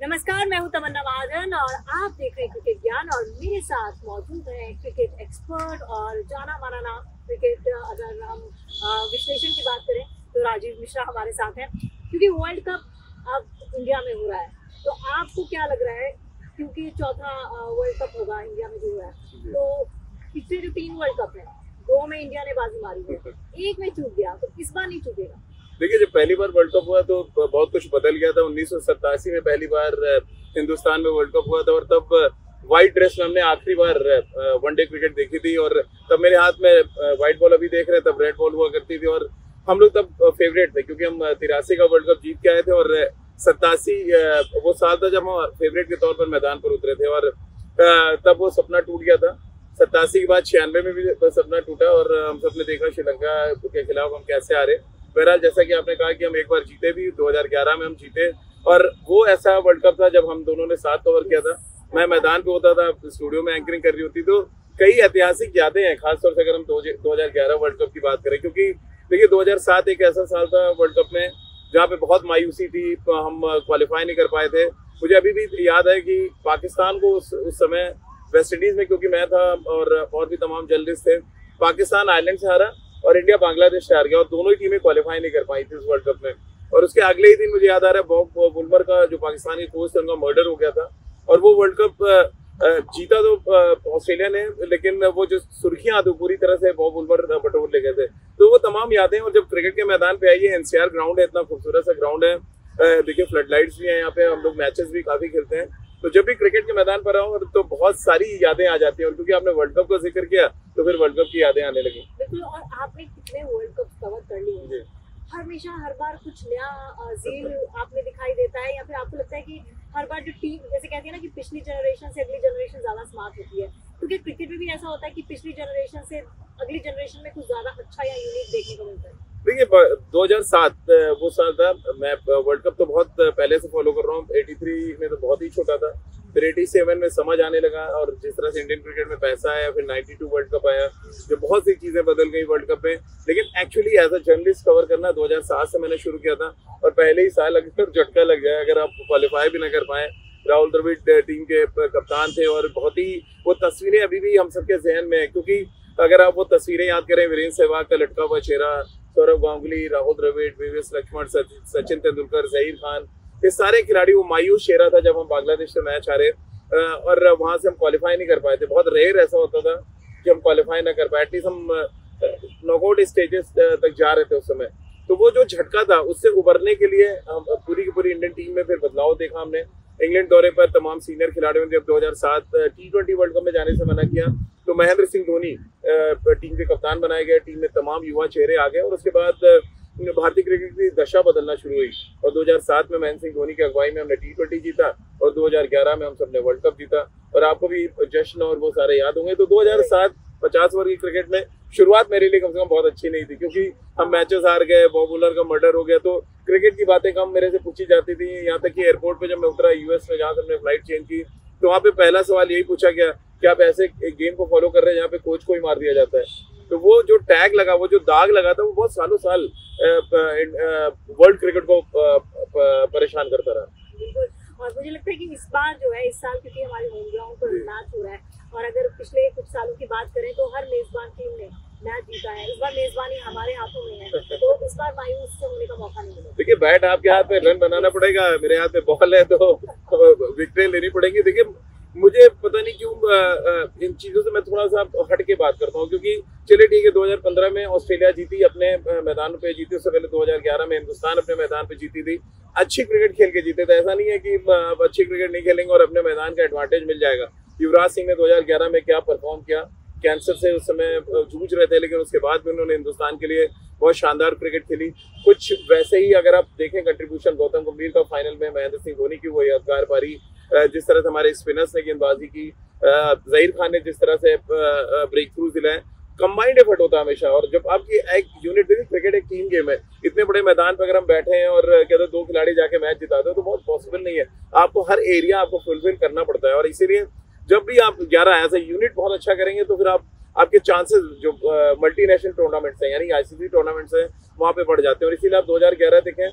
नमस्कार, मैं हूं तमन्ना महाजन और आप देख रहे हैं क्रिकेट ज्ञान। और मेरे साथ मौजूद है क्रिकेट एक्सपर्ट और जाना माना नाम क्रिकेट, अगर हम विश्लेषण की बात करें तो राजीव मिश्रा हमारे साथ हैं। क्योंकि वर्ल्ड कप अब इंडिया में हो रहा है, तो आपको क्या लग रहा है, क्योंकि चौथा वर्ल्ड कप होगा इंडिया में जो हो रहा है, तो पिछले जो 3 वर्ल्ड कप है, 2 में इंडिया ने बाजी मारी है, 1 में चूक गया, तो इस बार नहीं चूकेगा? देखिए, जब पहली बार वर्ल्ड कप हुआ तो बहुत कुछ बदल गया था। 1987 में पहली बार हिंदुस्तान में वर्ल्ड कप हुआ था और तब व्हाइट ड्रेस में हमने आखिरी बार वनडे क्रिकेट देखी थी। और तब मेरे हाथ में व्हाइट बॉल अभी देख रहे हैं, तब रेड बॉल हुआ करती थी और हम लोग तब फेवरेट थे क्योंकि हम 83 का वर्ल्ड कप जीत के आए थे और 87 वो साल था जब हम फेवरेट के तौर पर मैदान पर उतरे थे। और तब वो सपना टूट गया था। 87 के बाद 96 में भी सपना टूटा और हम सबने देखा श्रीलंका के खिलाफ हम कैसे हारे। बहरहाल, जैसा कि आपने कहा कि हम एक बार जीते भी, 2011 में हम जीते और वो ऐसा वर्ल्ड कप था जब हम दोनों ने साथ कवर किया था। मैं मैदान पे होता था, स्टूडियो में एंकरिंग कर रही होती, तो कई ऐतिहासिक यादें हैं, खासतौर से अगर हम 2011 वर्ल्ड कप की बात करें। क्योंकि देखिए, 2007 एक ऐसा साल था वर्ल्ड कप में जहाँ पे बहुत मायूसी थी, हम क्वालिफाई नहीं कर पाए थे। मुझे अभी भी याद है कि पाकिस्तान को उस समय वेस्ट इंडीज में, क्योंकि मैं था और भी तमाम जर्नलिस्ट थे, पाकिस्तान आयरलैंड से हारा और इंडिया बांग्लादेश से हार गया और दोनों ही टीमें क्वालिफाई नहीं कर पाई थी उस वर्ल्ड कप में। और उसके अगले ही दिन मुझे याद आ रहा है बॉब वुलमर का, जो पाकिस्तानी कोच थे, उनका मर्डर हो गया था और वो वर्ल्ड कप जीता तो ऑस्ट्रेलिया ने, लेकिन वो जो सुर्खियां तो पूरी तरह से बॉब वुलमर बटोर ले गए थे। तो वो तमाम यादें। और जब क्रिकेट के मैदान पे आइए, एनसीआर ग्राउंड है, इतना खूबसूरत सा ग्राउंड है, देखिए फ्लड लाइट्स भी हैं यहाँ पे, हम लोग मैचेस भी काफी खेलते हैं। तो जब भी क्रिकेट के मैदान पर आओ तो बहुत सारी यादें आ जाती हैं। और क्योंकि आपने वर्ल्ड कप का जिक्र किया तो फिर वर्ल्ड कप की यादें आने लगी। बिल्कुल। और आपने कितने वर्ल्ड कप कवर कर लिए हैं, हमेशा हर बार कुछ नया जेल आपने दिखाई देता है, या फिर आपको लगता है कि हर बार जो टीम, जैसे कहती है ना कि पिछली जनरेशन से अगली जनरेशन ज्यादा स्मार्ट होती है, क्योंकि क्रिकेट में भी ऐसा होता है कि पिछली जनरेशन से अगली जनरेशन में कुछ ज्यादा अच्छा या यूनिक देखने को मिलता है? देखिए, 2007 वो साल था। मैं वर्ल्ड कप तो बहुत पहले से फॉलो कर रहा हूँ। 83 में तो बहुत ही छोटा था, फिर 87 में समझ आने लगा और जिस तरह से इंडियन क्रिकेट में पैसा आया, फिर 92 वर्ल्ड कप आया, जो बहुत सी चीजें बदल गई वर्ल्ड कप में। लेकिन actually as a journalist cover करना 2007 से मैंने शुरू किया था और पहले ही साल अगर झटका लग जाए, अगर आप क्वालिफाई भी ना कर पाए। राहुल द्रविड़ टीम के कप्तान थे और बहुत ही वो तस्वीरें अभी भी हम सबके जहन में है। क्योंकि अगर आप वो तस्वीरें याद करें, वीरेंद्र सहवाग का लटका हुआ चेहरा, सौरव गांगुली, राहुल द्रविड़, वीवीएस लक्ष्मण, सचिन तेंदुलकर, जहीर खान, ये सारे खिलाड़ी, वो मायूस चेहरा था जब हम बांग्लादेश से मैच हारे और वहां से हम क्वालिफाई नहीं कर पाए थे। बहुत रेयर ऐसा होता था कि हम क्वालिफाई ना कर पाए, एटलीस्ट हम नॉकआउट स्टेजेस तक जा रहे थे उस समय। तो वो जो झटका था, उससे उबरने के लिए हम पूरी की पूरी इंडियन टीम में फिर बदलाव देखा हमने। इंग्लैंड दौरे पर तमाम सीनियर खिलाड़ियों ने जब 2007 T20 वर्ल्ड कप में जाने से मना किया, तो महेंद्र सिंह धोनी टीम के कप्तान बनाए गए। टीम में तमाम युवा चेहरे आ गए और उसके बाद भारतीय क्रिकेट की दशा बदलना शुरू हुई। और 2007 में महेंद्र सिंह धोनी की अगुवाई में हमने T20 जीता और 2011 में हम सबने वर्ल्ड कप जीता। और आपको भी जश्न और वो सारे याद होंगे। तो 2007 50 ओवर की क्रिकेट में शुरुआत मेरे लिए कम से कम बहुत अच्छी नहीं थी, क्योंकि हम मैचेस हार गए, बॉब वुलर का मर्डर हो गया, तो क्रिकेट की बातें कम मेरे से पूछी जाती थी। यहाँ तक कि एयरपोर्ट पे जब मैं उतरा यूएस में, जहाँ से हमने फ्लाइट चेंज की, तो वहाँ पे पहला सवाल यही पूछा गया कि आप ऐसे एक गेम को फॉलो कर रहे हैं जहाँ पे कोच को ही मार दिया जाता है। तो वो जो टैग लगा, वो जो दाग लगा था, वो बहुत सालों साल वर्ल्ड क्रिकेट को परेशान करता रहा। बिल्कुल। और मुझे लगता है कि इस बार जो है, इस साल क्योंकि हमारे होम ग्राउंड पर मैच हो रहा है और अगर पिछले कुछ सालों की बात करें तो हर मेजबान टीम ने मैच जीता है। इस बार मेजबानी हमारे हाथों में है, तो इस बार मायूस से होने का मौका नहीं मिला। देखिए, बैट आपके हाथ में, रन बनाना पड़ेगा, मेरे हाथ में बॉल है तो विकेटें लेनी पड़ेंगी। देखिए, मुझे पता नहीं क्यों इन चीजों से मैं थोड़ा सा हट के बात करता हूँ। क्योंकि चलिए ठीक है, 2015 में ऑस्ट्रेलिया जीती, अपने मैदान पे जीती। उससे पहले 2011 में हिंदुस्तान अपने मैदान पे जीती थी, अच्छी क्रिकेट खेल के जीते थे। ऐसा नहीं है कि अच्छी क्रिकेट नहीं खेलेंगे और अपने मैदान का एडवांटेज मिल जाएगा। युवराज सिंह ने 2011 में क्या परफॉर्म किया, कैंसर से उस समय जूझ रहे थे, लेकिन उसके बाद भी उन्होंने हिंदुस्तान के लिए बहुत शानदार क्रिकेट खेली। कुछ वैसे ही अगर आप देखें कंट्रीब्यूशन गौतम गंभीर का फाइनल में, महेंद्र सिंह धोनी की वो यादगार पारी, जिस तरह से हमारे स्पिनर्स ने गेंदबाजी की, जहीर खान ने जिस तरह से ब्रेक थ्रू दिलाए, कंबाइंड एफर्ट होता है हमेशा। और जब आपकी एक यूनिट, देखिए क्रिकेट एक टीम गेम है, इतने बड़े मैदान पर अगर हम बैठे हैं और कहते हैं 2 खिलाड़ी जाके मैच जिताते हैं तो बहुत पॉसिबल नहीं है। आपको हर एरिया आपको फुलफिल करना पड़ता है और इसीलिए जब भी आप 11 एज ए यूनिट बहुत अच्छा करेंगे तो फिर आपके चांसेस जो मल्टीनेशनल टूर्नामेंट्स हैं, यानी आईसीसी टूर्नामेंट्स हैं, वहाँ पे बढ़ जाते हैं। और इसीलिए आप 2011 देखें,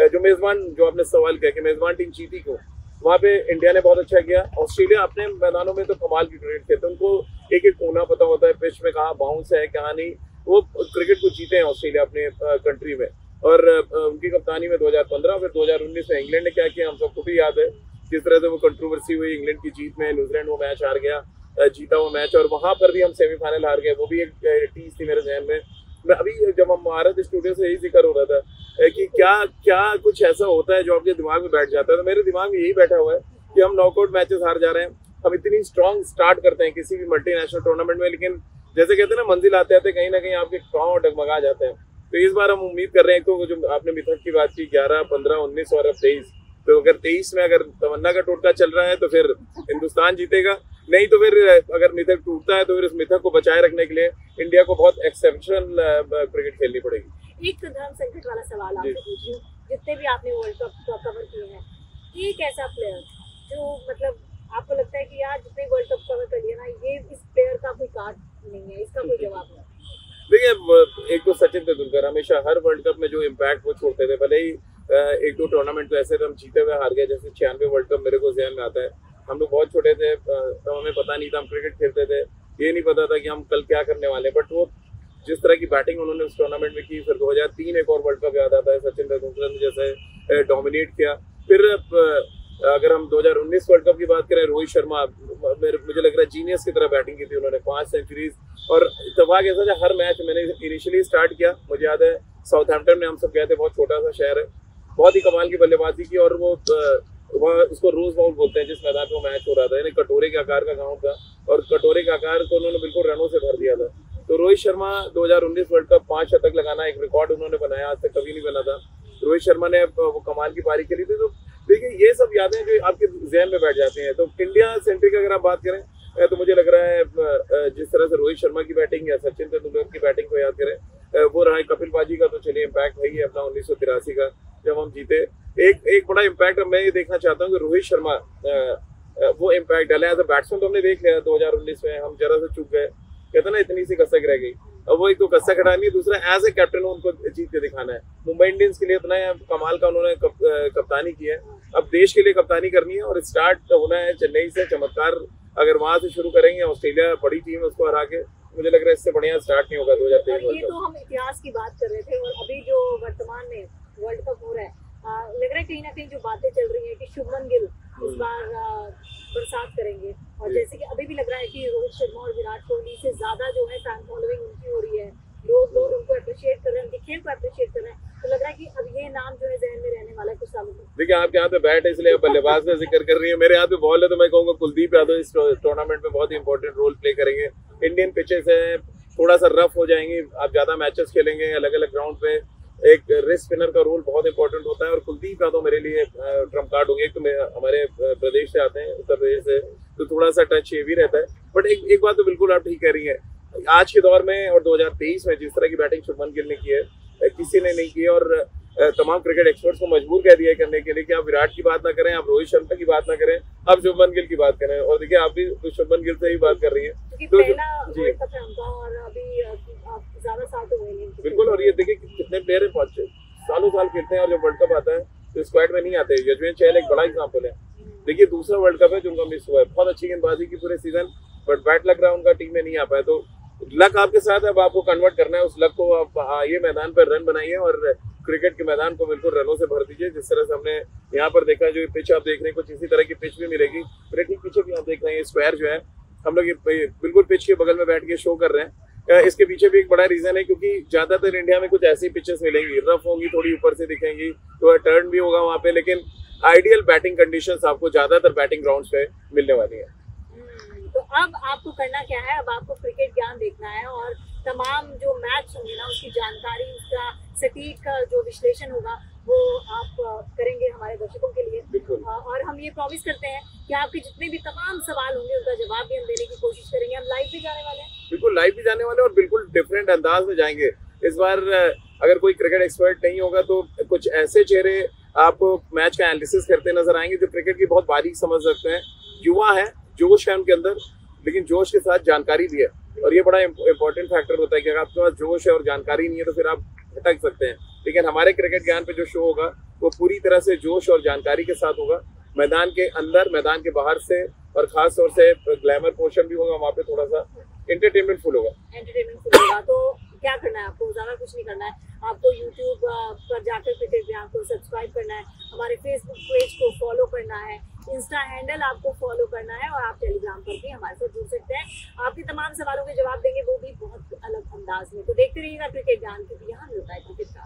जो मेजबान, जो आपने सवाल किया कि मेजबान टीम जीती क्यों, वहाँ पे इंडिया ने बहुत अच्छा किया। ऑस्ट्रेलिया अपने मैदानों में तो कमाल की क्रिकेट खेलते हैं, उनको एक एक कोना पता होता है, पिच में कहाँ बाउंस है कहाँ नहीं, वो क्रिकेट को जीते हैं ऑस्ट्रेलिया अपने कंट्री में। और उनकी कप्तानी में 2015 फिर 2019 में इंग्लैंड ने क्या किया हम सबको भी याद है, किस तरह से वो कंट्रोवर्सी हुई इंग्लैंड की जीत में, न्यूजीलैंड वो मैच हार गया, जीता वो मैच, और वहां पर भी हम सेमीफाइनल हार गए। वो भी एक टीज थी मेरे जहन में। मैं अभी जब हम आ रहे थे स्टूडियो से यही जिक्र हो रहा था कि क्या क्या कुछ ऐसा होता है जो आपके दिमाग में बैठ जाता है। तो मेरे दिमाग में यही बैठा हुआ है कि हम नॉकआउट मैचेस हार जा रहे हैं, हम इतनी स्ट्रॉन्ग स्टार्ट करते हैं किसी भी मल्टीनेशनल टूर्नामेंट में, लेकिन जैसे कहते हैं ना मंजिल आते आते कहीं ना कहीं आपके पांव डगमगा जाते हैं। तो इस बार हम उम्मीद कर रहे हैं, तो जो आपने मिथक की बात की 11, 15, 19 और अब 23, तो अगर 23 में अगर तमन्ना का टोटका चल रहा है तो फिर हिंदुस्तान जीतेगा, नहीं तो फिर अगर मिथक टूटता है तो फिर उस मिथक को बचाए रखने के लिए इंडिया को बहुत एक्सेप्शनल क्रिकेट खेलनी पड़ेगी। एक धर्म संकट वाला सवाल आपसे पूछ रही हूँ, जितने भी आपने वर्ल्ड कप कवर किए हैं, एक ऐसा प्लेयर जो मतलब आपको लगता है कि यार जितने वर्ल्ड कप कवर कर लिया ना, ये इस प्लेयर का कोई कार्ड नहीं है, इसका कोई जवाब नहीं। देखिए, एक तो सचिन तेंदुलकर हमेशा हर वर्ल्ड कप में जो इम्पैक्ट वो छोड़ते थे, भले ही एक दो टूर्नामेंट तो ऐसे हम जीते हुए हार गए, जैसे 96 वर्ल्ड कप मेरे को ध्यान में आता है। हम लोग बहुत छोटे थे, तो हमें पता नहीं था, हम क्रिकेट खेलते थे, ये नहीं पता था कि हम कल क्या करने वाले, बट वो जिस तरह की बैटिंग उन्होंने उस टूर्नामेंट में की, फिर 2003 एक और वर्ल्ड कप याद आता है, सचिन तेंदुलकर ने जैसे डोमिनेट किया। फिर अगर हम 2019 वर्ल्ड कप की बात करें, रोहित शर्मा मुझे लग रहा है जीनियस की तरह बैटिंग की थी उन्होंने, 5 सेंचुरीज। और इत्तेफाक ऐसा था, हर मैच मैंने इनिशियली स्टार्ट किया, मुझे याद है साउथहैम्पटन में हम सब गए थे, बहुत छोटा सा शहर है, बहुत ही कमाल की बल्लेबाजी की, और वो उसको रोज बाउल बोलते हैं जिस मैदान पे वो मैच हो रहा था, यानी कटोरे के आकार का गाँव था, और कटोरे के आकार को उन्होंने बिल्कुल रनों से भर दिया था। तो रोहित शर्मा 2019 वर्ल्ड कप 5 शतक लगाना एक रिकॉर्ड उन्होंने बनाया, आज तक कभी नहीं बना था। रोहित शर्मा ने वो कमाल की पारी खेली थी। तो देखिए, ये सब यादें जो आपके जहन में बैठ जाती हैं। तो इंडिया सेंट्रिक अगर आप बात करें तो मुझे लग रहा है जिस तरह से रोहित शर्मा की बैटिंग या सचिन तेंदुलकर की बैटिंग को याद करें, वो रहा है। कपिल पाजी का तो चलिए इम्पैक्ट है ही अपना 1983 का जब हम जीते। एक बड़ा इम्पैक्ट मैं ये देखना चाहता हूँ कि रोहित शर्मा वो इम्पैक्ट डाले एज अ बैट्समैन, तो हमने देख लिया 2019 में हम जरा से चूक गए, कहते ना इतनी सी कसक रह गई। अब वो एक तो कसक हटानी है, दूसरा एज ए कैप्टन उनको जीत के दिखाना है। मुंबई इंडियंस के लिए इतना कमाल का उन्होंने कप्तानी की है, अब देश के लिए कप्तानी करनी है, और स्टार्ट होना है चेन्नई से। चमत्कार अगर वहां से शुरू करेंगे, ऑस्ट्रेलिया बड़ी टीम है उसको हरा के, मुझे लग रहा है इससे बढ़िया स्टार्ट नहीं होगा 2023 ये तो हम इतिहास की बात कर रहे थे, और अभी जो वर्तमान में वर्ल्ड कप हो रहा है, लग रहा है कहीं ना कहीं जो बातें चल रही है कि शुभमन गिल इस बार बरसात करेंगे, और जैसे कि अभी भी लग रहा है कि रोहित शर्मा और विराट कोहली से ज्यादा जो है फैन फॉलोइंग उनकी हो रही है, लोग उनको अप्रिशिएट कर रहे हैं, खेल को अप्रिशिएट कर रहे हैं। तो लग रहा है कि अब ये नाम जो है जहन में रहने वाला है कुछ सालों में। देखिए, आपके हाथ में बैट है इसलिए आप बल्लेबाज का जिक्र कर रही है, मेरे हाथ में बॉल है, तो मैं कहूँगा कुलदीप यादव इस टूर्नामेंट में बहुत ही इंपॉर्टेंट रोल प्ले करेंगे। इंडियन पिचेस है, थोड़ा सा रफ हो जाएंगी, आप ज्यादा मैचेस खेलेंगे अलग अलग ग्राउंड पे, एक रिस्ट स्पिनर का रोल बहुत इंपॉर्टेंट होता है, और कुलदीप यादव मेरे लिए ट्रम्प कार्ड होंगे। एक तो हमारे प्रदेश से आते हैं, उत्तर प्रदेश से, तो थोड़ा सा टच ये भी रहता है। बट एक बात तो बिल्कुल आप ठीक कह रही है, आज के दौर में और 2023 में जिस तरह की बैटिंग शुभमन गिल ने की है, किसी ने नहीं की है, और तमाम क्रिकेट एक्सपर्ट्स को मजबूर कह दिया है करने के लिए कि आप विराट की बात ना करें, आप रोहित शर्मा की बात ना करें, आप शुभमन गिल की बात करें। और देखिए, आप भी तो शुभमन गिल से ही बात कर रही है, तो जी और अभी ज्यादा साल तो हुए नहीं। बिल्कुल, और ये देखिए कितने प्लेयर है, सालों साल खेलते हैं, और जब वर्ल्ड कप आता है तो स्क्वाड में नहीं आते। यजवेंद्र चहल एक बड़ा एग्जाम्पल है। देखिए, दूसरा वर्ल्ड कप है जो उनका मिस हुआ है, बहुत अच्छी गेंदबाजी की पूरे सीजन, बट बैट लग रहा है उनका टीम में नहीं आ पाया। तो लक आपके साथ है, अब आपको कन्वर्ट करना है उस लक को, आप आइए मैदान पर रन बनाइए, और क्रिकेट के मैदान को बिल्कुल रनों से भर दीजिए। जिस तरह से हमने यहाँ पर देखा, जो पिच आप देख रहे हैं कुछ इसी तरह की पिच भी मिलेगी। मेरे ठीक पीछे भी आप देख रहे हैं स्क्वायर जो है, हम लोग बिल्कुल पिच के बगल में बैठ के शो कर रहे हैं। इसके पीछे भी एक बड़ा रीजन है, क्योंकि ज्यादातर इंडिया में कुछ ऐसी पिचेस मिलेंगी, रफ होंगी, थोड़ी ऊपर से दिखेंगी, तो टर्न भी होगा वहाँ पे, लेकिन आइडियल बैटिंग कंडीशंस आपको ज्यादातर बैटिंग ग्राउंड्स पे मिलने वाली है। तो अब आपको करना क्या है, अब आपको क्रिकेट ज्ञान देखना है, और तमाम जो मैच होंगे ना उसकी जानकारी, उसका सटीक का जो विश्लेषण होगा वो आप करेंगे हमारे दर्शकों के लिए। और हम ये प्रॉमिस करते हैं कि आपके जितने भी तमाम सवाल होंगे उनका जवाब भी हम देने की कोशिश करेंगे। हम लाइव भी जाने वाले हैं, बिल्कुल लाइव भी जाने वाले हैं, और बिल्कुल डिफरेंट अंदाज में जाएंगे इस बार। अगर कोई क्रिकेट एक्सपर्ट नहीं होगा तो कुछ ऐसे चेहरे आपको मैच का एनालिसिस करते नजर आएंगे जो क्रिकेट की बहुत बारीक समझ सकते हैं। युवा है, जोश है उनके अंदर, लेकिन जोश के साथ जानकारी भी है, और ये बड़ा इंपॉर्टेंट फैक्टर होता है कि अगर आपके पास जोश है और जानकारी नहीं है तो फिर आप भटक सकते हैं। लेकिन हमारे क्रिकेट ज्ञान पे जो शो होगा वो पूरी तरह से जोश और जानकारी के साथ होगा। मैदान के अंदर, मैदान के बाहर से, और खास तौर से ग्लैमर पोर्शन भी होगा वहाँ पे, थोड़ा सा एंटरटेनमेंट फुल होगा। तो क्या करना है आपको? ज़्यादा कुछ नहीं करना है आपको। यूट्यूब पर जाकर क्रिकेट ज्ञान को सब्सक्राइब करना है, हमारे फेसबुक पेज को फॉलो करना है, इंस्टा हैंडल आपको फॉलो करना है, और आप टेलीग्राम पर भी हमारे साथ जुड़ सकते हैं। आपके तमाम सवालों के जवाब देंगे, वो भी बहुत अलग अंदाज में। तो देखते रहिएगा क्रिकेट ज्ञान, क्योंकि यहाँ मिलता है क्रिकेट।